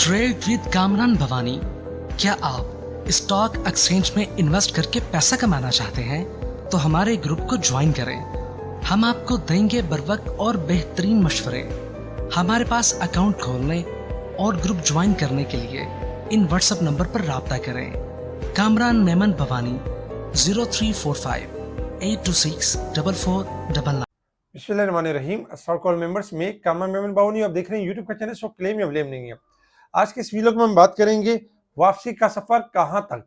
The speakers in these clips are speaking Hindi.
Trade with Kamran Bhavani. क्या आप स्टॉक एक्सचेंज में इन्वेस्ट करके पैसा कमाना चाहते हैं तो हमारे ग्रुप को ज्वाइन करें। हम आपको देंगे बर वक्त और बेहतरीन मशवरे। हमारे पास अकाउंट खोलने और ग्रुप ज्वाइन करने के लिए इन व्हाट्सएप नंबर पर राब्ता करें। कामरान मेमन भवानी 0345-826-4499। बिस्मिल्लाहिर्रहमानिर्रहीम। अस्सलाम वालेकुम मेंबर्स, में कामरान मेमन बावनी आप देख रहे हैं यूट्यूब का चैनल। सो क्लेम या ब्लेम नहीं है। आज के इस वीडियो में हम बात करेंगे वापसी का सफर कहां तक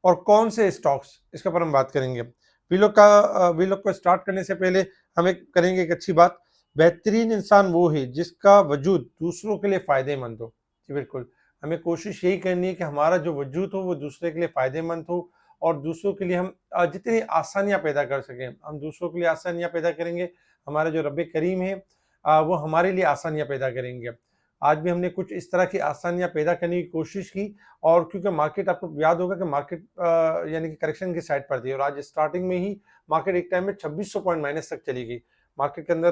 और कौन से स्टॉक्स, इसके ऊपर हम बात करेंगे। वीडियो को स्टार्ट करने से पहले हम करेंगे एक अच्छी बात। बेहतरीन इंसान वो है जिसका वजूद दूसरों के लिए फायदेमंद हो। जी बिल्कुल, हमें कोशिश यही करनी है कि हमारा जो वजूद हो वो दूसरे के लिए फायदेमंद हो और दूसरों के लिए हम जितनी आसानियां पैदा कर सकें हम दूसरों के लिए आसानियां पैदा करेंगे। हमारा जो रब करीम है वो हमारे लिए आसानियां पैदा करेंगे। आज भी हमने कुछ इस तरह की आसानियां पैदा करने की कोशिश की और क्योंकि मार्केट, आपको याद होगा कि मार्केट यानी कि करेक्शन की साइड पर थी और आज स्टार्टिंग में ही मार्केट एक टाइम में 2600 पॉइंट माइनस तक चली गई। मार्केट के अंदर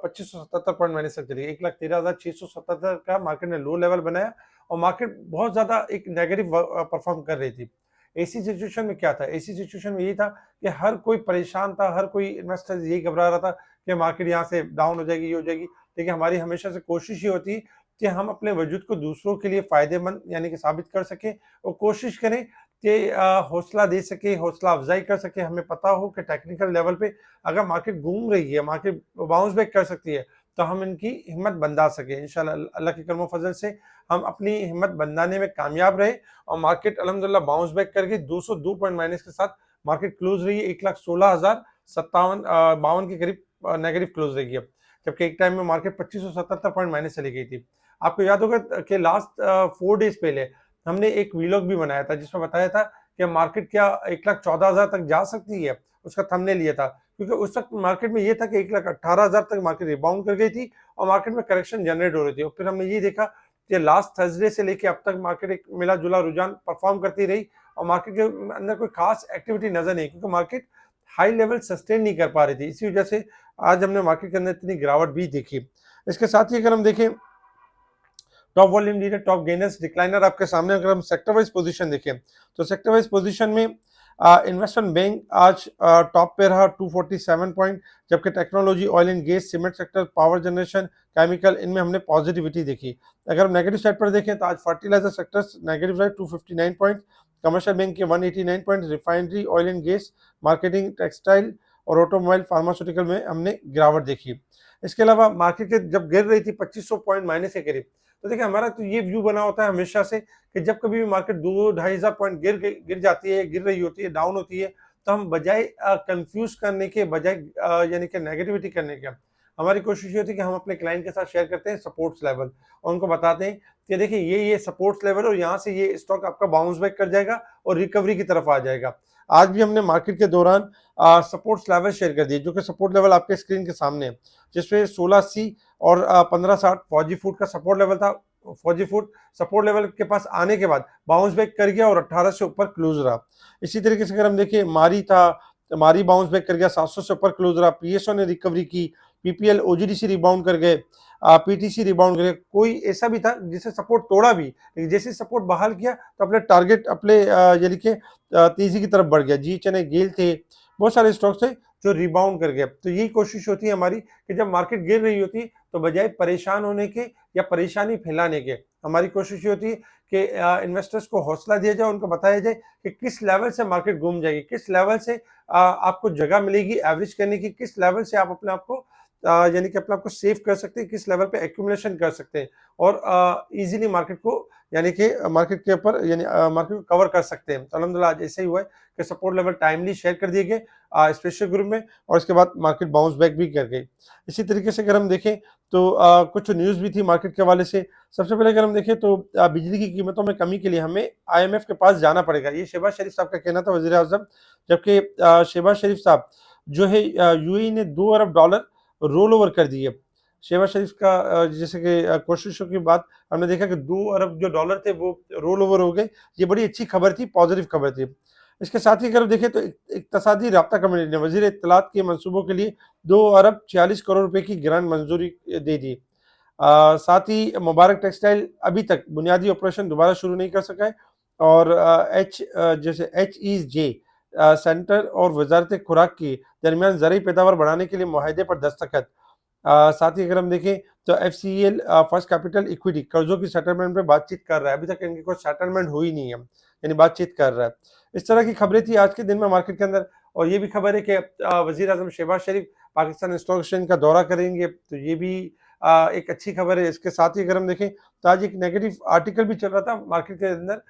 2577 पॉइंट माइनस तक चली गई। 1,13,677 का मार्केट ने लो लेवल बनाया और मार्केट बहुत ज्यादा एक नेगेटिव परफॉर्म कर रही थी। ऐसी सिचुएशन में क्या था? ऐसी सिचुएशन में यही था कि हर कोई परेशान था, हर कोई इन्वेस्टर यही घबरा रहा था कि मार्केट यहाँ से डाउन हो जाएगी, ये हो जाएगी। लेकिन हमारी हमेशा से कोशिश ये होती है कि हम अपने वजूद को दूसरों के लिए फायदेमंद यानी कि साबित कर सकें और कोशिश करें कि हौसला दे सके, हौसला अफजाई कर सके। हमें पता हो कि टेक्निकल लेवल पे अगर मार्केट घूम रही है, मार्केट बाउंस बैक कर सकती है, तो हम इनकी हिम्मत बंधा सके। इंशाल्लाह अल्लाह के करम फजल से हम अपनी हिम्मत बंधाने में कामयाब रहे और मार्केट अल्हम्दुलिल्लाह बाउंस बैक करके 202 पॉइंट माइनस के साथ मार्केट क्लोज रही है। 1,16,057 के करीब नेगेटिव क्लोज रही है, जबकि एक टाइम में मार्केट 2577 पॉइंट माइनस चली गई थी। आपको याद होगा कि लास्ट 4 डेज पहले हमने एक वीलॉग भी बनाया था जिसमें बताया था कि मार्केट क्या 1,14,000 तक जा सकती है। उसका थंबनेल लिया था क्योंकि उस वक्त मार्केट में ये था कि 1,18,000 तक मार्केट रिबाउंड कर गई थी और मार्केट में करेक्शन जनरेट हो रही थी। और फिर हमने ये देखा कि लास्ट थर्सडे से लेके अब तक मार्केट एक मिला जुला रुझान परफॉर्म करती रही और मार्केट के अंदर कोई खास एक्टिविटी नजर नहीं, क्योंकि मार्केट हाई लेवल सस्टेन नहीं कर पा रही थी। इसी वजह से आज हमने मार्केट के अंदर इतनी गिरावट भी देखी। इसके साथ ही अगर हम देखें top volume leader, top gainers, decliner आपके सामने, अगर हम सेक्टर वाइज पोजीशन देखें तो सेक्टर वाइज पोजीशन में इन्वेस्टमेंट बैंक आज टॉप पे रहा 247 पॉइंट, जबकि technology, oil and gas, cement sector, power generation, chemical, इनमें हमने पॉजिटिविटी देखी। अगर हम नेगेटिव साइड पर देखें तो आज फर्टिलाइजर सेक्टर्स नेगेटिव रहे 259 पॉइंट, कमर्शियल बैंक के 189 point, refinery, oil and gas, marketing, textile और ऑटोमोबाइल, फार्मास्यूटिकल में हमने गिरावट देखी। इसके अलावा मार्केट के जब गिर रही थी 2500 पॉइंट माइनस के करीब, तो देखिए हमारा तो ये व्यू बना होता है हमेशा से कि जब कभी भी मार्केट 2-2,500 पॉइंट गिर जाती है, गिर रही होती है, डाउन होती है, तो हम बजाय कंफ्यूज करने के, बजाय यानी कि नेगेटिविटी करने के, हमारी कोशिश ये होती है कि हम अपने क्लाइंट के साथ शेयर करते हैं सपोर्ट्स लेवल और उनको बताते हैं कि देखिए ये सपोर्ट्स लेवल और यहाँ से ये स्टॉक आपका बाउंस बैक कर जाएगा और रिकवरी की तरफ आ जाएगा। आज भी हमने मार्केट के दौरान सपोर्ट्स लेवल शेयर कर दिए, जो कि सपोर्ट लेवल आपके स्क्रीन के सामने है, जिसमें 1680 और 1560 फौजी फूड का सपोर्ट लेवल था। फौजी फूड सपोर्ट लेवल के पास आने के बाद बाउंस बैक कर गया और 18 से ऊपर क्लोज रहा। इसी तरीके से अगर हम देखें मारी था, मारी बाउंस बैक कर गया, 700 से ऊपर क्लोज रहा। पीएसओ ने रिकवरी की, पीपीएल, ओजीडीसी रिबाउंड कर गए, पीटीसी रिबाउंड कर गए। कोई ऐसा भी था जिसे सपोर्ट तोड़ा भी, लेकिन जैसे सपोर्ट बहाल किया तो अपने टारगेट, अपने यानी कि तेजी की तरफ बढ़ गया। जी चने, गेल थे, बहुत सारे स्टॉक्स थे जो रिबाउंड कर गए। तो यही कोशिश होती है हमारी कि जब मार्केट गिर रही होती है तो बजाय परेशान होने के या परेशानी फैलाने के, हमारी कोशिश ये होती है कि इन्वेस्टर्स को हौसला दिया जाए, उनको बताया जाए कि किस लेवल से मार्केट घूम जाएगी, किस लेवल से आपको जगह मिलेगी एवरेज करने की, किस लेवल से आप अपने आप को यानी कि अपने आप को सेव कर सकते हैं, किस लेवल पे एक्यूमुलेशन कर सकते हैं और इजीली मार्केट को यानी कि मार्केट के ऊपर यानी मार्केट को कवर कर सकते हैं। तो अल्हम्दुलिल्लाह आज ऐसे ही हुआ है कि सपोर्ट लेवल टाइमली शेयर कर दिए गए स्पेशल ग्रुप में और इसके बाद मार्केट बाउंस बैक भी कर गई। इसी तरीके से अगर हम देखें तो कुछ न्यूज़ भी थी मार्केट के हवाले से। सबसे पहले अगर हम देखें तो बिजली की कीमतों में कमी के लिए हमें IMF के पास जाना पड़ेगा, ये शहबाज शरीफ साहब का कहना था, वज़ीर आज़म। जबकि शहबाज शरीफ साहब जो है UAE ने $2 अरब रोल ओवर कर दिए। शहबाज शरीफ का जैसे कि कोशिशों की बात हमने देखा कि $2 अरब जो डॉलर थे वो रोल ओवर हो गए। ये बड़ी अच्छी खबर थी, पॉजिटिव खबर थी। इसके साथ ही अगर देखें तो इक्तसादी राब्ता कमेटी ने वज़ीर इत्तलात के मंसूबों के लिए 2 अरब 46 करोड़ रुपए की ग्रांट मंजूरी दे दी। साथ ही मुबारक टेक्सटाइल अभी तक बुनियादी ऑपरेशन दोबारा शुरू नहीं कर सका है और जैसे HEJ सेंटर और वजारत खुराक की दरमियान ज़रूरी पैदावार बढ़ाने के लिए मुआहदे पर दस्तखत। साथ ही अगर हम देखें तो FCL फर्स्ट कैपिटल इक्विटी कर्जों की सेटलमेंट पे बातचीत कर रहा है। अभी तक इनकी कोई सेटलमेंट हुई नहीं है, यानी बातचीत कर रहा है। इस तरह की खबरें थी आज के दिन में मार्केट के अंदर और ये भी खबर है कि वज़ीर आज़म शहबाज शरीफ पाकिस्तान स्टॉक एक्सचेंज का दौरा करेंगे, तो ये भी एक अच्छी खबर है। इसके साथ ही अगर हम देखें तो आज एक नेगेटिव आर्टिकल भी चल रहा था मार्केट के अंदर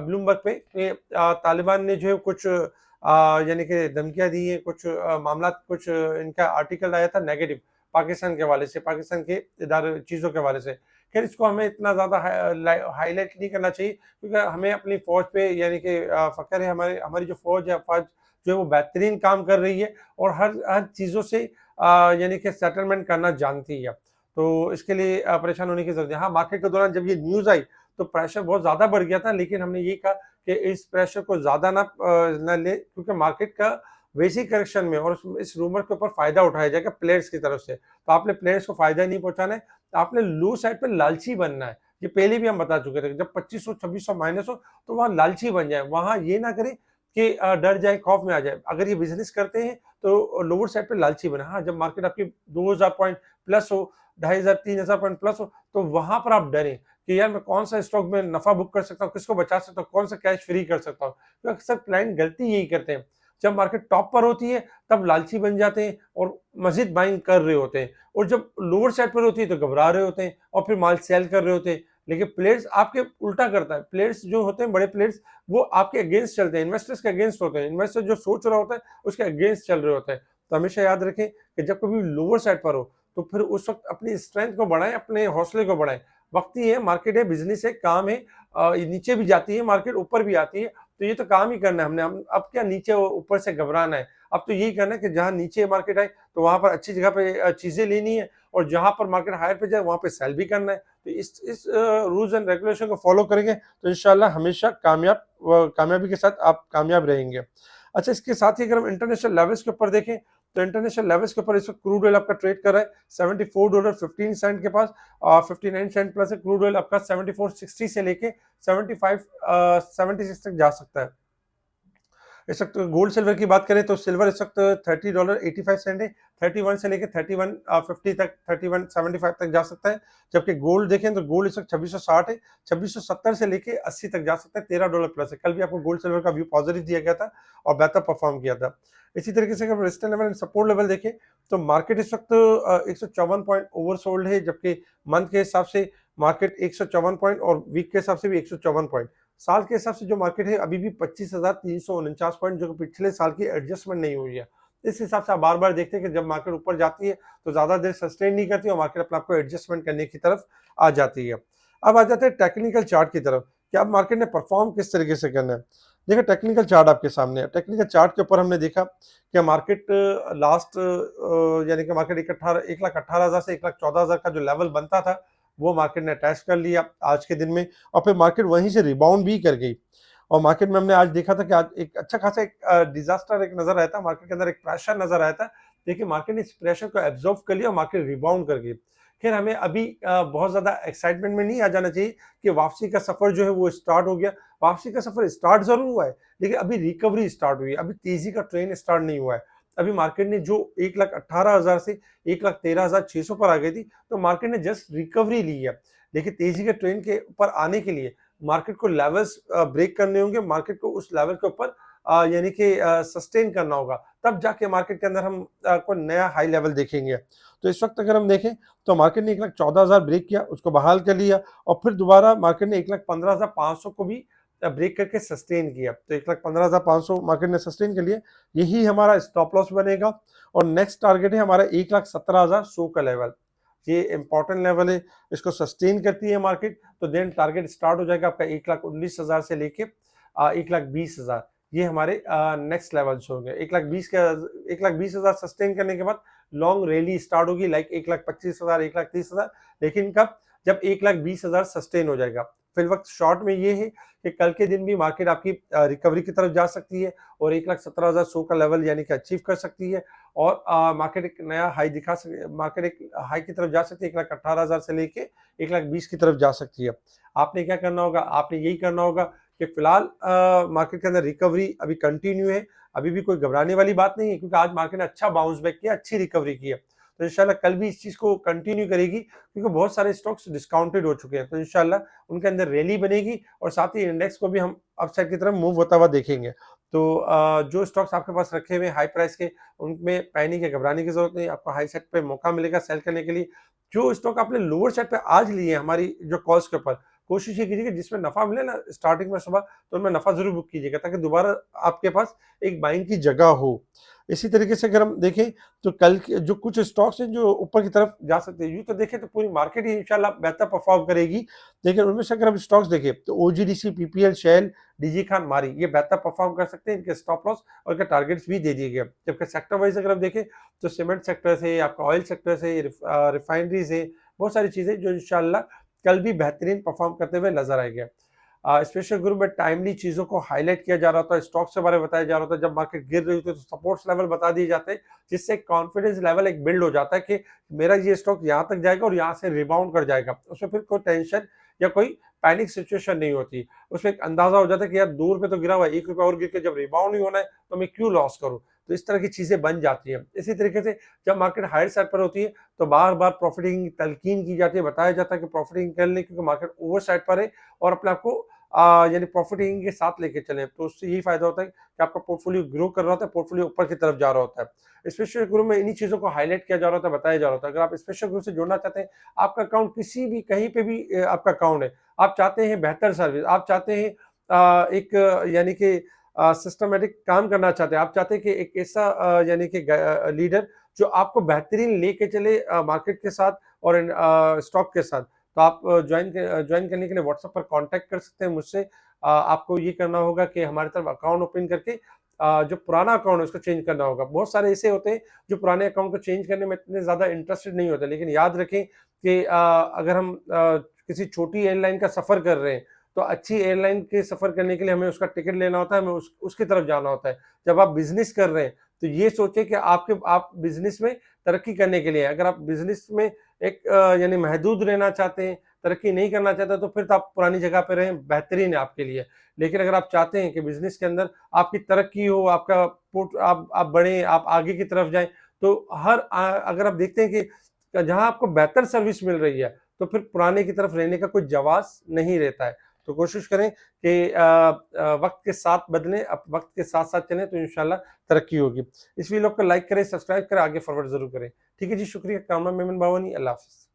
ब्लूमबर्ग पे कि तालिबान ने जो है कुछ यानी कि धमकियाँ दी हैं, कुछ मामलात कुछ इनका आर्टिकल आया था नेगेटिव पाकिस्तान के हवाले से, पाकिस्तान के इदारे चीज़ों के हवाले से। खैर इसको हमें इतना ज़्यादा हाईलाइट नहीं करना चाहिए क्योंकि हमें अपनी फ़ौज पे यानी कि फ़ख्र है, हमारी जो फ़ौज है, अफ़वाज जो है वो बेहतरीन काम कर रही है और हर हर चीज़ों से यानी कि सेटलमेंट करना जानती है। तो इसके लिए परेशान होने की ज़रूरत है। हाँ, मार्केट के दौरान जब ये न्यूज़ आई तो प्रेशर बहुत ज़्यादा बढ़ गया था, लेकिन हमने ये कहा कि इस प्रेशर को ज़्यादा ना लें क्योंकि मार्केट का वैसे ही करेक्शन में और इस रूमर के ऊपर फ़ायदा उठाया जाएगा प्लेयर्स की तरफ से। तो आपने प्लेयर्स को फ़ायदा नहीं पहुँचाना है, आपने लो साइड पे लालची बनना है। ये पहले भी हम बता चुके थे, जब 2500-2600 माइनस हो तो वहाँ लालची बन जाए, वहाँ ये ना करें कि डर जाए, खौफ में आ जाए। अगर ये बिज़नेस करते हैं तो लोअर साइड पे लालची बने। हाँ, जब मार्केट आपकी 2000 पॉइंट प्लस हो, 2500 3000 पॉइंट प्लस हो, तो वहाँ पर आप डरें कि यार मैं कौन-सा स्टॉक में नफ़ा बुक कर सकता हूँ, किसको बचा सकता हूँ, कौन-सा कैश फ्री कर सकता हूँ। तो अक्सर क्लाइंट गलती यही करते हैं। जब मार्केट टॉप पर होती है, तब लालची बन जाते हैं और मज़ीद बाइंग कर रहे होते हैं और जब लोअर साइड पर होती है, तो घबरा रहे होते हैं और फिर माल सेल कर रहे होते हैं। लेकिन प्लेयर्स आपके उल्टा करता है। प्लेयर्स जो होते हैं, बड़े प्लेयर्स, वो आपके अगेंस्ट चलते हैं, इन्वेस्टर्स के अगेंस्ट होते हैं। इन्वेस्टर जो सोच रहा होता है, उसके अगेंस्ट चल रहे होते हैं। तो हमेशा याद रखें कि जब कभी लोअर साइड पर हो, तो फिर उस वक़्त अपनी स्ट्रेंथ को बढ़ाएँ, अपने हौसले को बढ़ाएँ। वक़्त ही है, मार्केट है, बिज़नेस है, काम है। ये नीचे भी जाती है मार्केट, ऊपर भी आती है, तो ये तो काम ही करना है हमने। हम अब क्या नीचे ऊपर से घबराना है। अब तो यही करना है कि जहाँ नीचे मार्केट आए, तो वहाँ पर अच्छी जगह पे चीज़ें लेनी है और जहाँ पर मार्केट हायर पे जाए, वहाँ पे सेल भी करना है। तो इस रूल्स एंड रेगुलेशन को फ़ॉलो करेंगे, तो इंशाल्लाह हमेशा कामयाबी के साथ आप कामयाब रहेंगे। अच्छा, इसके साथ ही अगर हम इंटरनेशनल लेवल्स के ऊपर देखें, तो इंटरनेशनल लेवल्स के ऊपर इस वक़्त क्रूड ऑयल आपका ट्रेड कर रहा है $74.15 के पास, 59 सेंट प्लस है। क्रूड ऑयल आपका 74.60 से लेके 76 तक जा सकता है। इस वक्त गोल्ड सिल्वर की बात करें तो सिल्वर इस वक्त $30.85 है। 31 से लेकर 31.50 तक, 31.75 तक जा सकता है। जबकि गोल्ड देखें तो गोल्ड इस वक्त 2660 है। 2670 से लेके 80 तक जा सकता है। $13 प्लस है। कल भी आपको गोल्ड सिल्वर का व्यू पॉजिटिव दिया गया था और बेहतर परफॉर्म किया था। इसी तरीके से अगर resistance level and support level देखें तो मार्केट इस वक्त 154 पॉइंट ओवरसोल्ड है, जबकि मंथ के हिसाब से मार्केट 154 पॉइंट और वीक के हिसाब से भी 154 पॉइंट। साल के हिसाब से जो मार्केट है अभी भी 25,349 पॉइंट, जो कि पिछले साल की एडजस्टमेंट नहीं हुई है। इस हिसाब से आप बार-बार देखते हैं कि जब मार्केट ऊपर जाती है तो ज़्यादा देर सस्टेन नहीं करती और मार्केट अपने आप को एडजस्टमेंट करने की तरफ आ जाती है। अब आ जाते हैं टेक्निकल चार्ट की तरफ कि अब मार्केट ने परफॉर्म किस तरीके से करना है। देखिए, टेक्निकल चार्ट आपके सामने है। टेक्निकल चार्ट के ऊपर हमने देखा कि मार्केट लास्ट यानी कि मार्केट 1,18,000 से 1,14,000 का जो लेवल बनता था, वो मार्केट ने टच कर लिया आज के दिन में और फिर मार्केट वहीं से रिबाउंड भी कर गई। और मार्केट में हमने आज देखा था कि आज एक अच्छा खासा एक डिजास्टर एक नजर आया था, मार्केट के अंदर एक प्रेशर नजर आया था। देखिए, मार्केट ने इस प्रेशर को एब्जॉर्व कर लिया और मार्केट रिबाउंड कर गई। खैर, हमें अभी बहुत ज्यादा एक्साइटमेंट में नहीं आ जाना चाहिए कि वापसी का सफर जो है वो स्टार्ट हो गया। वापसी का सफर स्टार्ट जरूर हुआ है, लेकिन अभी रिकवरी स्टार्ट हुई है, अभी तेजी का ट्रेन स्टार्ट नहीं हुआ है। अभी मार्केट ने जो 1,18,000 से 1,13,600 पर आ गई थी, तो मार्केट ने जस्ट रिकवरी ली है। देखिए, तेजी के ट्रेन के ऊपर आने के लिए मार्केट को लेवल्स ब्रेक करने होंगे, मार्केट को उस लेवल के ऊपर यानी कि सस्टेन करना होगा, तब जाके मार्केट के अंदर हम कोई नया हाई लेवल देखेंगे। तो इस वक्त अगर हम देखें तो मार्केट ने 1,14,000 ब्रेक किया, उसको बहाल कर लिया और फिर दोबारा मार्केट ने 1,15,500 को भी ब्रेक करके सस्टेन किया। तो 1,15,500 मार्केट ने सस्टेन कर लिया, यही हमारा स्टॉप लॉस बनेगा और नेक्स्ट टारगेट है हमारा 1,17,100 का लेवल। ये इंपॉर्टेंट लेवल है, इसको सस्टेन करती है मार्केट तो देन टारगेट स्टार्ट हो जाएगा आपका 1,19,000 से लेके 1,20,000। ये हमारे नेक्स्ट लेवल्स होंगे। 1,20,000 सस्टेन करने के बाद लॉन्ग रैली स्टार्ट होगी, लाइक 1,25,000 1,30,000। लेकिन कब? जब 1,20,000 सस्टेन हो जाएगा। फिलवक्त शॉर्ट में ये है कि कल के दिन भी मार्केट आपकी रिकवरी की तरफ जा सकती है और 1,17,100 का लेवल यानी कि अचीव कर सकती है और मार्केट एक नया हाई दिखा सक मार्केट एक हाई की तरफ जा सकती है, 1,18,000 से लेके 1,20,000 की तरफ जा सकती है। आपने क्या करना होगा? आपने यही करना होगा कि फिलहाल मार्केट के अंदर रिकवरी अभी कंटिन्यू है, अभी भी कोई घबराने वाली बात नहीं है, क्योंकि आज मार्केट ने अच्छा बाउंस बैक किया, अच्छी रिकवरी की है। तो इंशाल्लाह कल भी इस चीज़ को कंटिन्यू करेगी, क्योंकि बहुत सारे स्टॉक्स डिस्काउंटेड हो चुके हैं, तो इंशाल्लाह उनके अंदर रैली बनेगी और साथ ही इंडेक्स को भी हम अपसाइड की तरफ मूव होता हुआ देखेंगे। तो जो स्टॉक्स आपके पास रखे हुए हैं हाई प्राइस के, उनमें पैनिक या घबराने की ज़रूरत नहीं है, आपको हाई साइड पे मौका मिलेगा सेल करने के लिए। जो स्टॉक आपने लोअर साइड पे आज लिए हैं हमारी जो कॉल्स के ऊपर, कोशिश ये कीजिए कि जिसमें नफ़ा मिले ना स्टार्टिंग में सुबह, तो उनमें नफ़ा ज़रूर बुक कीजिएगा, ताकि दोबारा आपके पास एक बाइंग की जगह हो। इसी तरीके से अगर हम देखें तो कल के जो कुछ स्टॉक्स हैं जो ऊपर की तरफ जा सकते हैं, यूँ तो देखें तो पूरी मार्केट ही इंशाल्लाह बेहतर परफ़ॉर्म करेगी। लेकिन उनमें से अगर हम स्टॉक्स देखें तो OGDC, PPL, Shell, DG Khan, Mari ये बेहतर परफ़ॉर्म कर सकते हैं, इनके स्टॉप लॉस और इनके टारगेट्स भी दे दिए गए। जबकि सेक्टर वाइज़ अगर हम देखें तो सीमेंट सेक्टर से, आपका ऑयल सेक्टर से, रिफाइनरी से, बहुत सारी चीज़ें जो इंशाल्लाह कल भी बेहतरीन परफ़ॉर्म करते हुए नज़र आएँगे। स्पेशल ग्रुप में टाइमली चीज़ों को हाईलाइट किया जा रहा था, स्टॉक्स के बारे में बताया जा रहा था, जब मार्केट गिर रही होती है तो सपोर्ट्स लेवल बता दिए जाते हैं, जिससे कॉन्फिडेंस लेवल एक बिल्ड हो जाता है कि मेरा ये स्टॉक यहाँ तक जाएगा और यहाँ से रिबाउंड कर जाएगा। उसमें फिर कोई टेंशन या कोई पैनिक सिचुएशन नहीं होती। उसमें एक अंदाज़ा हो जाता है कि यार ₹2 तो गिरा हुआ है, ₹1 और गिर के जब रिबाउंड ही होना है तो मैं क्यों लॉस करूँ? तो इस तरह की चीज़ें बन जाती हैं। इसी तरीके से जब मार्केट हायर साइड पर होती है तो बार-बार प्रॉफिटिंग की तलकीन की जाती है, बताया जाता है कि प्रॉफिटिंग कर लें, क्योंकि मार्केट ओवर साइड पर है और अपने आप को यानी प्रॉफिटिंग के साथ लेके चलें, तो उससे यही फ़ायदा होता है कि आपका पोर्टफोलियो ग्रो कर रहा होता है, पोर्टफोलियो ऊपर की तरफ जा रहा होता है। स्पेशल ग्रुप में इन्हीं चीज़ों को हाइलाइट किया जा रहा होता है, बताया जा रहा होता है। अगर आप स्पेशल ग्रुप से जुड़ना चाहते हैं, आपका अकाउंट किसी भी कहीं पे भी आपका अकाउंट है, आप चाहते हैं बेहतर सर्विस, आप चाहते हैं एक यानी कि सिस्टमैटिक काम करना चाहते हैं, आप चाहते हैं कि एक ऐसा यानी कि लीडर जो आपको बेहतरीन लेके चले मार्केट के साथ और स्टॉक के साथ, तो आप ज्वाइन करने के लिए व्हाट्सएप पर कांटेक्ट कर सकते हैं मुझसे। आपको ये करना होगा कि हमारी तरफ अकाउंट ओपन करके जो पुराना अकाउंट है उसको चेंज करना होगा। बहुत सारे ऐसे होते हैं जो पुराने अकाउंट को चेंज करने में इतने ज़्यादा इंटरेस्टेड नहीं होते, लेकिन याद रखें कि अगर हम किसी छोटी एयरलाइन का सफ़र कर रहे हैं, तो अच्छी एयरलाइन के सफ़र करने के लिए हमें उसका टिकट लेना होता है, हमें उसकी तरफ जाना होता है। जब आप बिज़नेस कर रहे हैं, तो ये सोचें कि आप बिज़नेस में तरक्की करने के लिए हैं। अगर आप बिज़नेस में एक यानी महदूद रहना चाहते हैं, तरक्की नहीं करना चाहते, तो फिर तो आप पुरानी जगह पे रहें, बेहतरीन है आपके लिए। लेकिन अगर आप चाहते हैं कि बिज़नेस के अंदर आपकी तरक्की हो, आपका आप बढ़ें, आप आगे की तरफ जाएँ, तो अगर आप देखते हैं कि जहाँ आपको बेहतर सर्विस मिल रही है, तो फिर पुराने की तरफ रहने का कोई जवाज़ नहीं रहता है। तो कोशिश करें कि वक़्त के साथ बदलें, वक़्त के साथ-साथ चलें, तो इंशाल्लाह तरक्की होगी। इस वीडियो को लाइक करें, सब्सक्राइब करें, आगे फॉरवर्ड ज़रूर करें। ठीक है जी, शुक्रिया। कामना मेमन बावानी, अल्लाह हाफ़िज़।